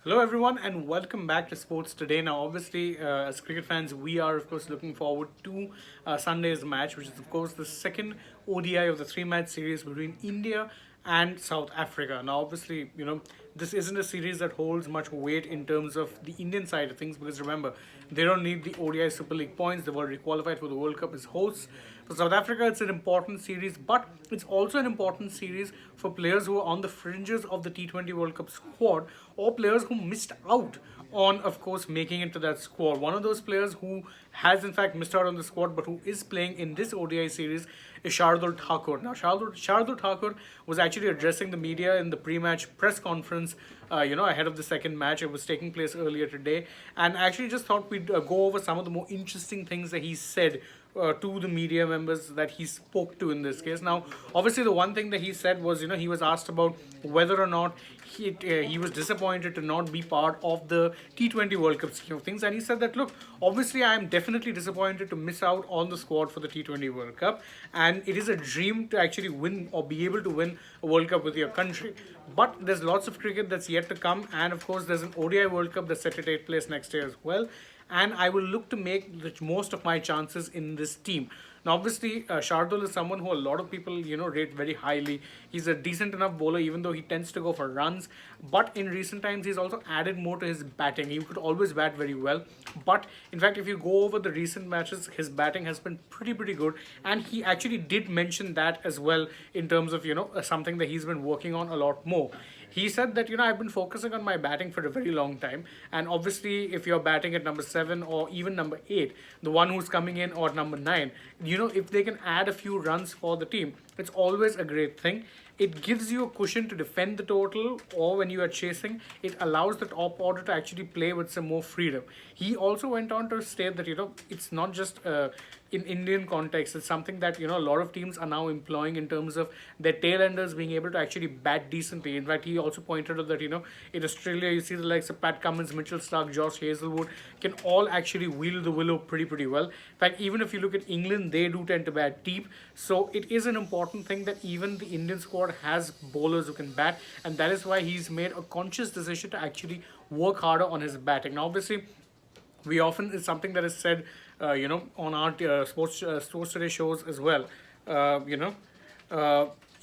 Hello, everyone, and welcome back to Sports Today. Now, obviously, as cricket fans, we are, of course, looking forward to Sunday's match, which is, of course, the second ODI of the three-match series between India and South Africa. Now, obviously, this isn't a series that holds much weight in terms of the Indian side of things because remember, they don't need the ODI Super League points. They've already qualified for the World Cup as hosts. For South Africa, it's an important series, but it's also an important series for players who are on the fringes of the T20 World Cup squad or players who missed out on, of course, making it to that squad. One of those players who has, in fact, missed out on the squad but who is playing in this ODI series is Shardul Thakur. Now, Shardul Thakur was actually addressing the media in the pre-match press conference, ahead of the second match. It was taking place earlier today, and I actually just thought we'd go over some of the more interesting things that he said to the media members that he spoke to in this case. Now, obviously, the one thing that he said was, he was asked about whether or not he was disappointed to not be part of the T20 World Cup scheme of things. And he said that, look, obviously, I am definitely disappointed to miss out on the squad for the T20 World Cup. And it is a dream to actually win or be able to win a World Cup with your country. But there's lots of cricket that's yet to come. And of course, there's an ODI World Cup that's set to take place next year as well, and I will look to make the most of my chances in this team. Now, obviously, Shardul is someone who a lot of people, rate very highly. He's a decent enough bowler, even though he tends to go for runs. But in recent times, he's also added more to his batting. He could always bat very well. But in fact, if you go over the recent matches, his batting has been pretty good. And he actually did mention that as well in terms of, something that he's been working on a lot more. He said that, I've been focusing on my batting for a very long time. And obviously, if you're batting at number 7 or even number 8, the one who's coming in or number 9, if they can add a few runs for the team, it's always a great thing. It gives you a cushion to defend the total, or when you are chasing, it allows the top order to actually play with some more freedom. He also went on to state that, it's not just in Indian context, it's something that, a lot of teams are now employing in terms of their tailenders being able to actually bat decently. In fact, he also pointed out that, in Australia, you see the likes of Pat Cummins, Mitchell Starc, Josh Hazelwood can all actually wield the willow pretty well. In fact, even if you look at England, they do tend to bat deep. So it is an important thing that even the Indian squad has bowlers who can bat, and that is why he's made a conscious decision to actually work harder on his batting. Now, obviously, we often, it's something that is said, on our sports today shows as well.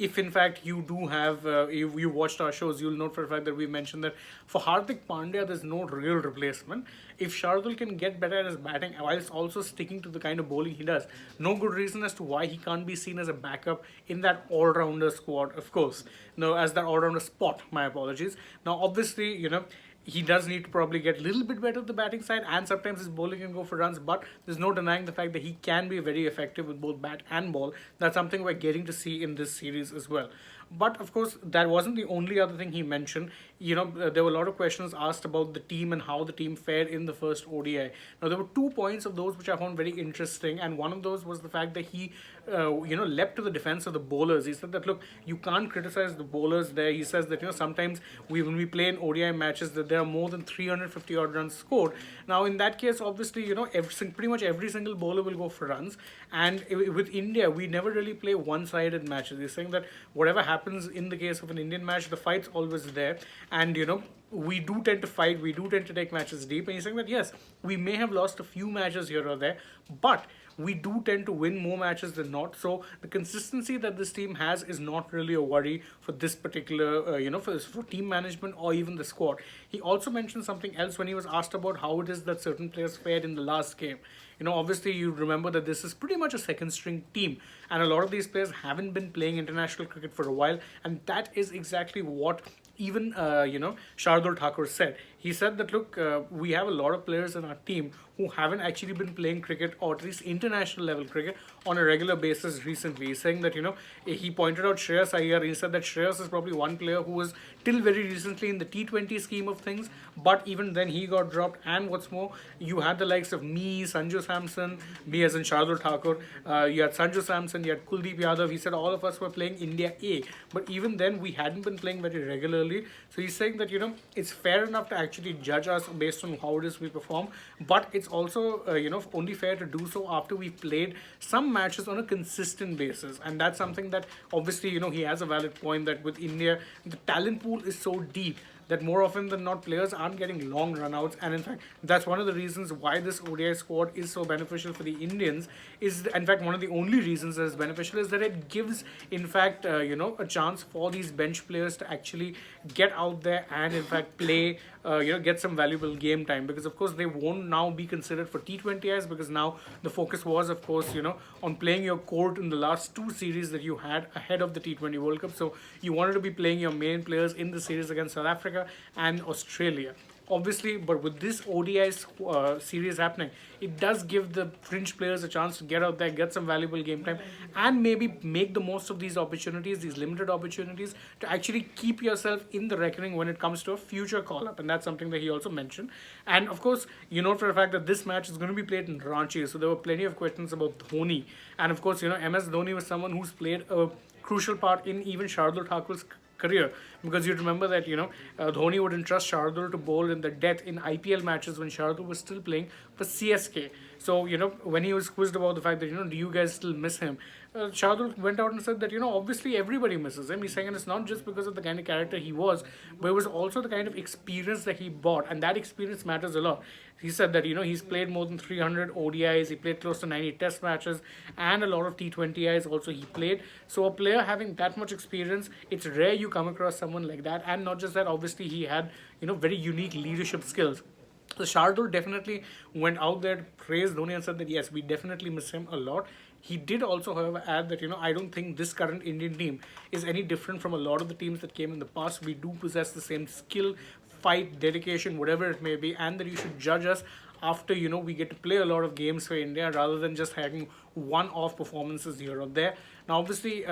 If in fact you do have, if you watched our shows, you'll note for a fact that we mentioned that for Hardik Pandya, there's no real replacement. If Shardul can get better at his batting whilst also sticking to the kind of bowling he does, no good reason as to why he can't be seen as a backup in that all-rounder squad, of course. No, as that all-rounder spot, my apologies. Now, obviously, he does need to probably get a little bit better at the batting side, and sometimes his bowling can go for runs, but there's no denying the fact that he can be very effective with both bat and ball. That's something we're getting to see in this series as well. But of course, that wasn't the only other thing he mentioned. There were a lot of questions asked about the team and how the team fared in the first ODI. Now, there were 2 points of those which I found very interesting, and one of those was the fact that he, leapt to the defense of the bowlers. He said that, look, you can't criticize the bowlers there. He says that, sometimes when we play in ODI matches, that there are more than 350 odd runs scored. Now, in that case, obviously, pretty much every single bowler will go for runs. And with India, we never really play one-sided matches. He's saying that whatever happens in the case of an Indian match, the fight's always there. And, we do tend to fight, we do tend to take matches deep. And he's saying that, yes, we may have lost a few matches here or there, but we do tend to win more matches than not. So the consistency that this team has is not really a worry for this particular, for team management or even the squad. He also mentioned something else when he was asked about how it is that certain players fared in the last game. Obviously, you remember that this is pretty much a second string team, and a lot of these players haven't been playing international cricket for a while, and that is exactly what even Shardul Thakur said. He said that, look, we have a lot of players in our team who haven't actually been playing cricket, or at least international level cricket, on a regular basis recently. He's saying that, he pointed out Shreyas Iyer. He said that Shreyas is probably one player who was till very recently in the T20 scheme of things, but even then he got dropped. And what's more, you had the likes of me, Sanju Samson, me as in Shardul Thakur, you had Sanju Samson, you had Kuldeep Yadav. He said all of us were playing India A, but even then we hadn't been playing very regularly. So he's saying that, it's fair enough to actually judge us based on how it is we perform, but it's also, only fair to do so after we've played some matches on a consistent basis. And that's something that obviously, he has a valid point that with India, the talent pool is so deep that more often than not players aren't getting long runouts, and in fact that's one of the reasons why this ODI squad is so beneficial for the Indians. Is in fact one of the only reasons that is beneficial is that it gives in fact a chance for these bench players to actually get out there and in fact play, get some valuable game time, because of course they won't now be considered for T20Is, because now the focus was of course on playing your court in the last two series that you had ahead of the T20 World Cup. So you wanted to be playing your main players in the series against South Africa and Australia, obviously. But with this ODI series happening, it does give the fringe players a chance to get out there, get some valuable game time, and maybe make the most of these opportunities, these limited opportunities, to actually keep yourself in the reckoning when it comes to a future call-up. And that's something that he also mentioned. And of course, you know for a fact that this match is going to be played in Ranchi, so there were plenty of questions about Dhoni. And of course, MS Dhoni was someone who's played a crucial part in even Shardul Thakur's career, because you remember that Dhoni would entrust Shardul to bowl in the death in IPL matches when Shardul was still playing for CSK. So when he was quizzed about the fact that do you guys still miss him, Shardul went out and said that obviously everybody misses him. He's saying, and it's not just because of the kind of character he was, but it was also the kind of experience that he brought, and that experience matters a lot. He said that he's played more than 300 ODIs, he played close to 90 test matches, and a lot of T20Is also he played. So a player having that much experience, it's rare you come across someone like that. And not just that, obviously he had very unique leadership skills. So Shardul definitely went out there to praise Dhoni and said that yes, we definitely miss him a lot. He did also, however, add that I don't think this current Indian team is any different from a lot of the teams that came in the past. We do possess the same skill, fight, dedication, whatever it may be, and that you should judge us after we get to play a lot of games for India, rather than just having one-off performances here or there. Now obviously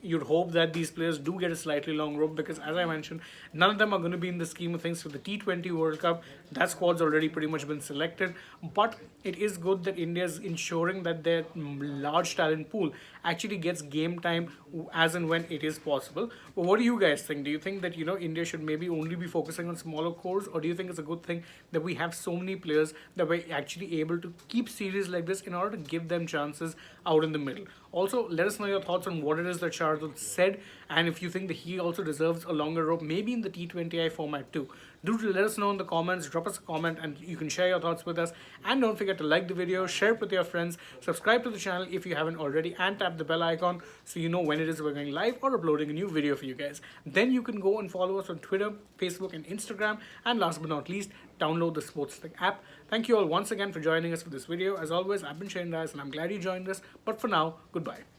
you'd hope that these players do get a slightly long rope, because as I mentioned, none of them are going to be in the scheme of things for the T20 World Cup. That squad's already pretty much been selected, but it is good that India is ensuring that their large talent pool actually gets game time as and when it is possible. But what do you guys think? Do you think that India should maybe only be focusing on smaller cores, or do you think it's a good thing that we have so many players that we're actually able to keep series like this in order to give them chances out in the middle? Also, let us know your thoughts on what it is that Shardul said, and if you think that he also deserves a longer rope, maybe in the T20I format too. Do let us know in the comments, drop us a comment, and you can share your thoughts with us. And don't forget to like the video, share it with your friends, subscribe to the channel if you haven't already, and tap the bell icon so you know when it is we're going live or uploading a new video for you guys. Then you can go and follow us on Twitter, Facebook, and Instagram. And last but not least, download the SportsTech app. Thank you all once again for joining us for this video. As always, I've been Shane Dias, and I'm glad you joined us. But for now, goodbye.